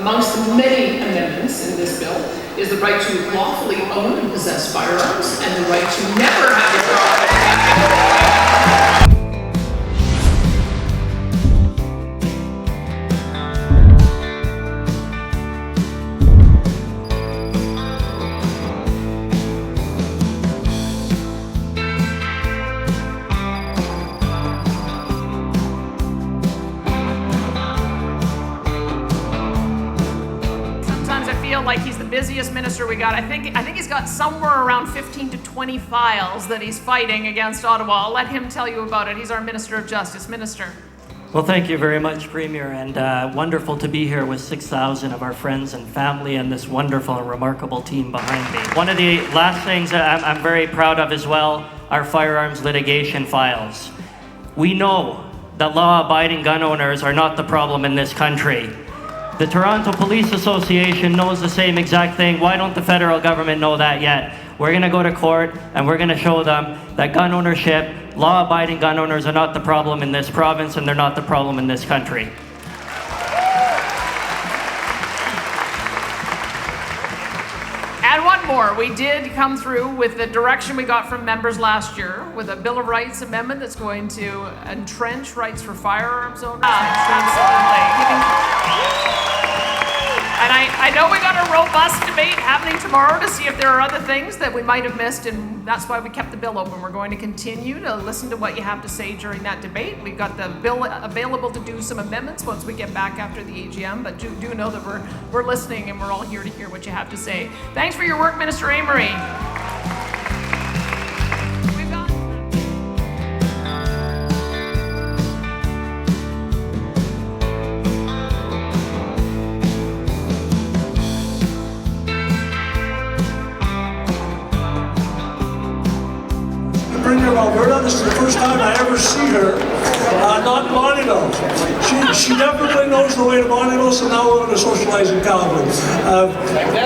Amongst the many amendments in this bill is the right to lawfully own and possess firearms and the right to never have a firearm. Like he's the busiest minister we got. I think he's got somewhere around 15 to 20 files that he's fighting against Ottawa. I'll let him tell you about it. He's our Minister of Justice. Minister. Well, thank you very much, Premier, and wonderful to be here with 6,000 of our friends and family and this wonderful and remarkable team behind me. One of the last things that I'm very proud of as well, our firearms litigation files. We know that law-abiding gun owners are not the problem in this country. The Toronto Police Association knows the same exact thing. Why don't the federal government know that yet? We're going to go to court and we're going to show them that gun ownership, law-abiding gun owners are not the problem in this province and they're not the problem in this country. And one more, we did come through with the direction we got from members last year with a Bill of Rights amendment that's going to entrench rights for firearms owners. Absolutely. And I know we got a robust debate happening tomorrow to see if there are other things that we might have missed, and that's why we kept the bill open. We're going to continue to listen to what you have to say during that debate. We've got the bill available to do some amendments once we get back after the AGM, but do know that we're listening and we're all here to hear what you have to say. Thanks for your work, Minister Amory. Premier of Alberta. This is the first time I ever see her not in Montreal. She definitely knows the way to Montreal, so now we're going to socialize in Calgary.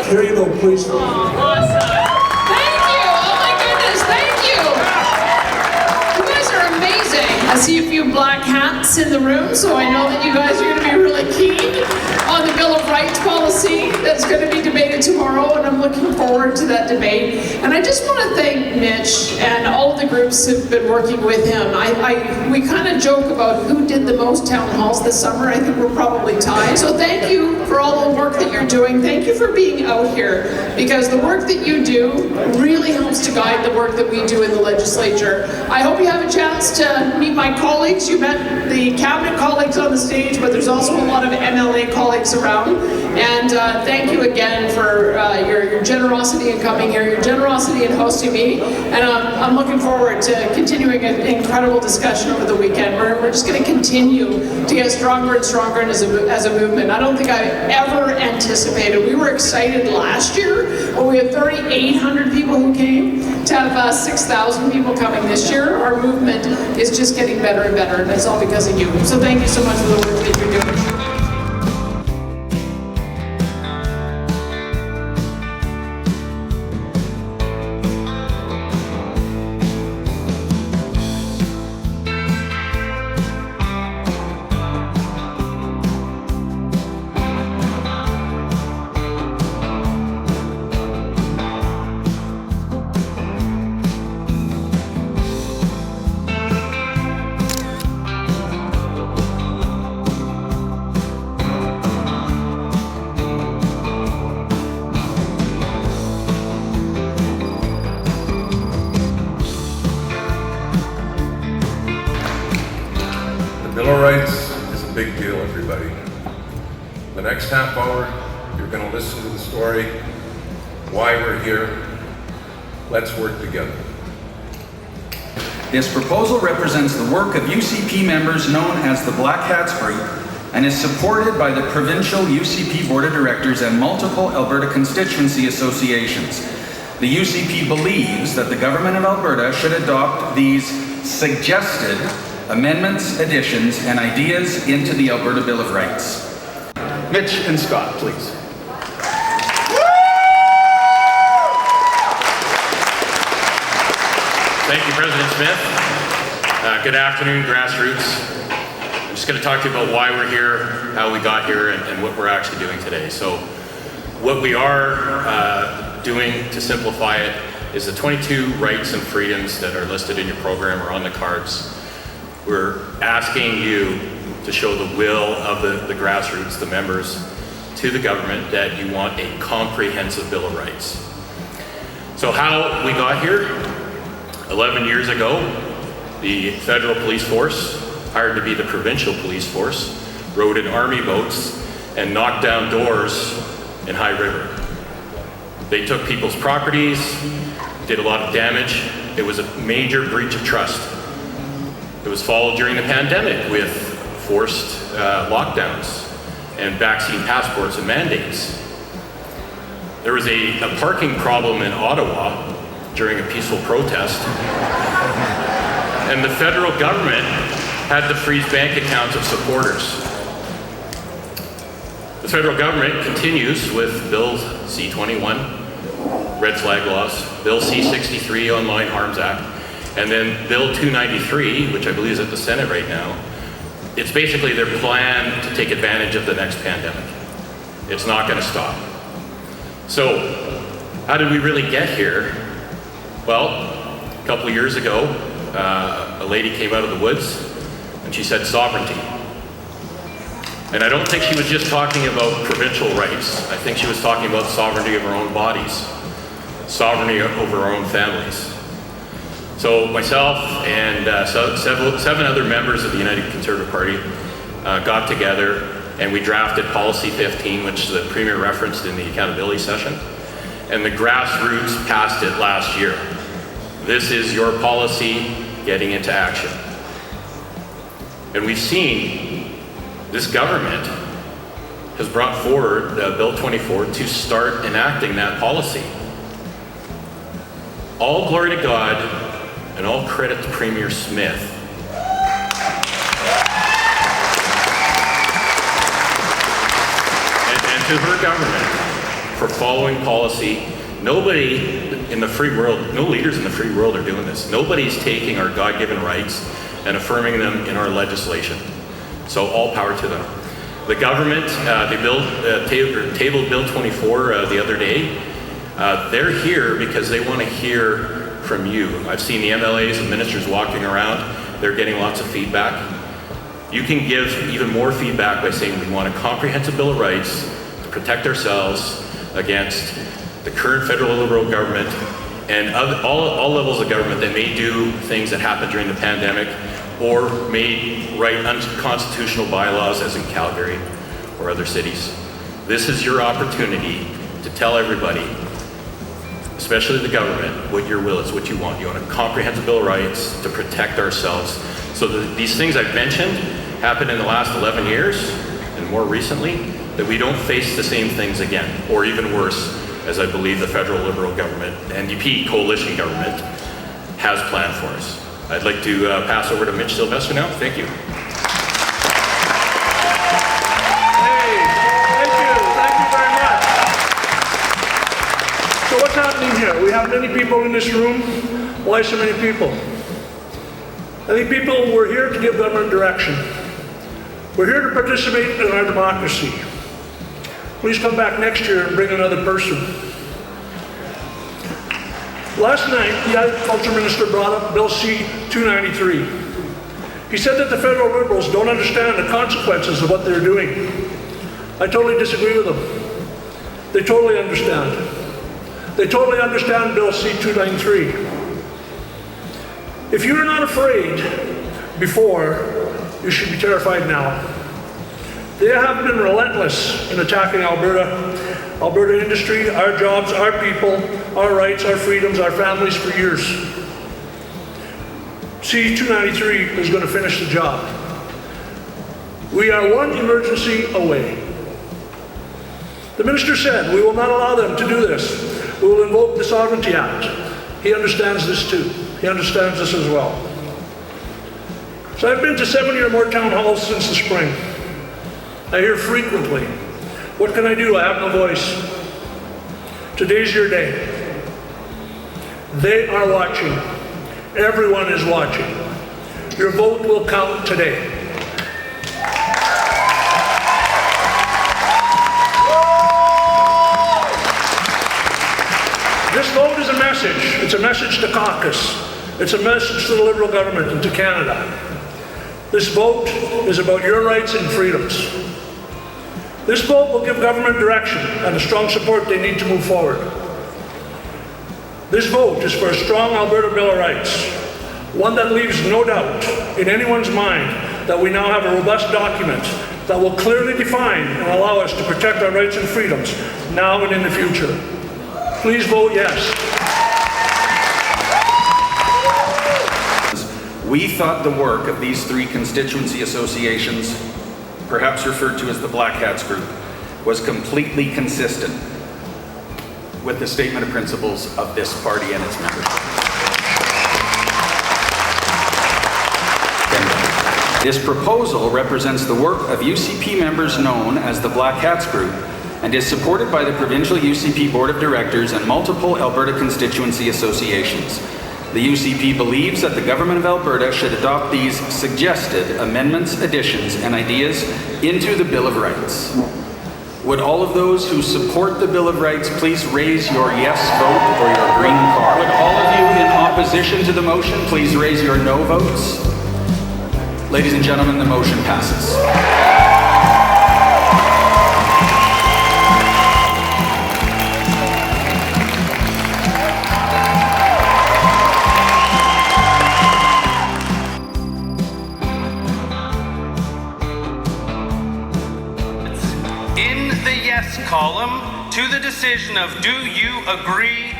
Here you go, please. Awesome. Thank you. Oh my goodness, thank you. You guys are amazing. I see a few black hats in the room, so I know that you guys are going to be really keen on the Bill of Rights policy that's going to be debated tomorrow, and I'm looking forward to that debate. And I just want to thank Mitch and all of the groups who've been working with him. We kind of joke about who did the most town halls this summer. I think we're probably tied. So thank you for all the work that you're doing. Thank you for being out here, because the work that you do really helps to guide the work that we do in the legislature. I hope you have a chance to meet my colleagues. You met the cabinet colleagues on the stage, but there's also a lot of MLA colleagues around. And thank you again for your generosity in coming here, your generosity in hosting me. And I'm looking forward to continuing an incredible discussion over the weekend. We're just going to continue to get stronger and stronger as a movement. I don't think I ever anticipated. We were excited last year when we had 3,800 people who came to have 6,000 people coming this year. Our movement is just getting better and better, and it's all because of you. So thank you so much for the work that you're doing. The Bill of Rights is a big deal, everybody. The next half hour, you're going to listen to the story, why we're here. Let's work together. This proposal represents the work of UCP members known as the Black Hats Group and is supported by the provincial UCP Board of Directors and multiple Alberta constituency associations. The UCP believes that the Government of Alberta should adopt these suggested amendments, additions, and ideas into the Alberta Bill of Rights. Mitch and Scott, please. Thank you, President Smith. Good afternoon, grassroots. just going to talk to you about why we're here, how we got here, and what we're actually doing today. So what we are doing, to simplify it, is the 22 rights and freedoms that are listed in your program or on the cards. We're asking you to show the will of the grassroots, the members, to the government that you want a comprehensive Bill of Rights. So how we got here, 11 years ago, the federal police force, hired to be the provincial police force, rode in army boats and knocked down doors in High River. They took people's properties, did a lot of damage. It was a major breach of trust. It was followed during the pandemic with forced lockdowns and vaccine passports and mandates. There was a parking problem in Ottawa during a peaceful protest, and the federal government had to freeze bank accounts of supporters. The federal government continues with Bill C-21, red flag laws, Bill C-63, Online Harms Act, and then Bill 293, which I believe is at the Senate right now. It's basically their plan to take advantage of the next pandemic. It's not going to stop. So, how did we really get here? Well, a couple of years ago, a lady came out of the woods and she said sovereignty. And I don't think she was just talking about provincial rights. I think she was talking about sovereignty of our own bodies, sovereignty over our own families. So myself and seven other members of the United Conservative Party got together and we drafted Policy 15, which the Premier referenced in the accountability session. And the grassroots passed it last year. This is your policy getting into action. And we've seen this government has brought forward Bill 24 to start enacting that policy. All glory to God and all credit to Premier Smith. And to her government for following policy. Nobody in the free world, no leaders in the free world are doing this. Nobody's taking our God-given rights and affirming them in our legislation. So all power to them. The government, they tabled Bill 24 the other day. They're here because they want to hear from you. I've seen the MLAs and ministers walking around. They're getting lots of feedback. You can give even more feedback by saying we want a comprehensive Bill of Rights to protect ourselves against the current federal Liberal government and all levels of government that may do things that happened during the pandemic or may write unconstitutional bylaws, as in Calgary or other cities. This is your opportunity to tell everybody, especially the government, what your will is, what you want. You want a comprehensive Bill of Rights to protect ourselves. So these things I've mentioned happened in the last 11 years and more recently, that we don't face the same things again, or even worse, as I believe the federal Liberal government, NDP coalition government, has planned for us. I'd like to pass over to Mitch Sylvester now. Thank you. Thank you very much. So what's happening here? We have many people in this room. Why so many people? I think people were here to give government direction. We're here to participate in our democracy. Please come back next year and bring another person. Last night, the Agriculture Minister brought up Bill C-293. He said that the federal Liberals don't understand the consequences of what they're doing. I totally disagree with them. They totally understand. They totally understand Bill C-293. If you were not afraid before, you should be terrified now. They have been relentless in attacking Alberta industry, our jobs, our people, our rights, our freedoms, our families for years. C-293 is going to finish the job. We are one emergency away. The minister said, we will not allow them to do this. We will invoke the Sovereignty Act. He understands this too. He understands this as well. So I've been to 70 or more town halls since the spring. I hear frequently, what can I do? I have no voice. Today's your day. They are watching. Everyone is watching. Your vote will count today. This vote is a message. It's a message to caucus. It's a message to the Liberal government and to Canada. This vote is about your rights and freedoms. This vote will give government direction and the strong support they need to move forward. This vote is for a strong Alberta Bill of Rights, one that leaves no doubt in anyone's mind that we now have a robust document that will clearly define and allow us to protect our rights and freedoms now and in the future. Please vote yes. We thought the work of these three constituency associations, perhaps referred to as the Black Hats Group, was completely consistent with the statement of principles of this party and its membership. This proposal represents the work of UCP members known as the Black Hats Group and is supported by the provincial UCP Board of Directors and multiple Alberta constituency associations. The UCP believes that the Government of Alberta should adopt these suggested amendments, additions, and ideas into the Bill of Rights. Would all of those who support the Bill of Rights please raise your yes vote or your green card? Would all of you in opposition to the motion please raise your no votes? Ladies and gentlemen, the motion passes. In the yes column to the decision of do you agree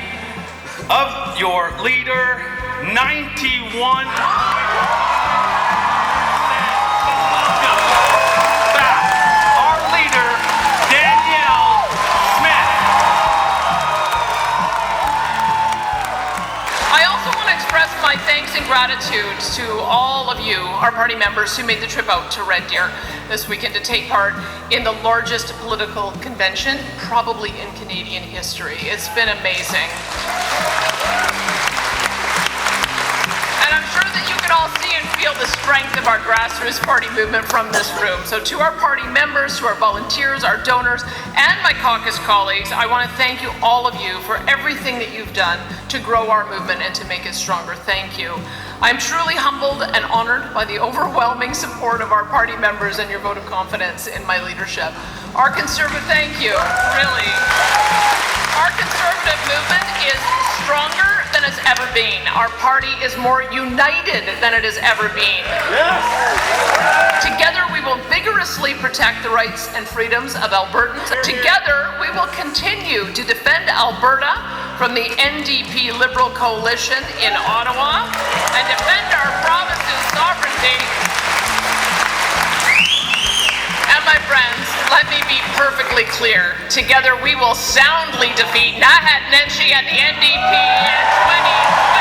of your leader, 91. My thanks and gratitude to all of you, our party members who made the trip out to Red Deer this weekend to take part in the largest political convention, probably in Canadian history. It's been amazing. And I'm sure that you can all see and feel the strength of our grassroots party movement from this room. So to our party members, to our volunteers, our donors, and my caucus colleagues, I want to thank you, all of you, for everything that you've done to grow our movement and to make it stronger. Thank you. I'm truly humbled and honored by the overwhelming support of our party members and your vote of confidence in my leadership. Our conservative, thank you, really. Our conservative movement is stronger than it's ever been. Our party is more united than it has ever been. Yes. Together we will vigorously protect the rights and freedoms of Albertans. Together we will continue to defend Alberta from the NDP Liberal coalition in Ottawa and defend our province's sovereignty. And my friends, let me be perfectly clear. Together we will soundly defeat Nahat Nenshi and the NDP in 2027.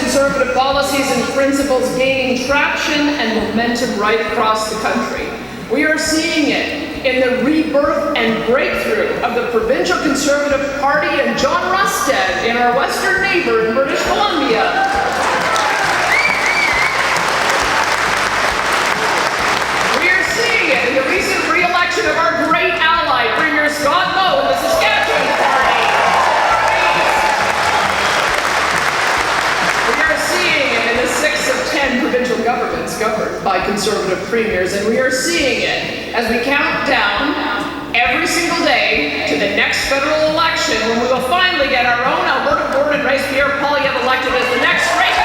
Conservative policies and principles gaining traction and momentum right across the country. We are seeing it in the rebirth and breakthrough of the Provincial Conservative Party and John Rustad in our western neighbor in British Columbia. We are seeing it in the recent re-election of our great ally, Premier Scott Moe in the Saskatchewan Party. Seeing it in the 6 of 10 provincial governments governed by Conservative premiers, and we are seeing it as we count down every single day to the next federal election when we will finally get our own Alberta-born and race Pierre Poilievre elected as the next great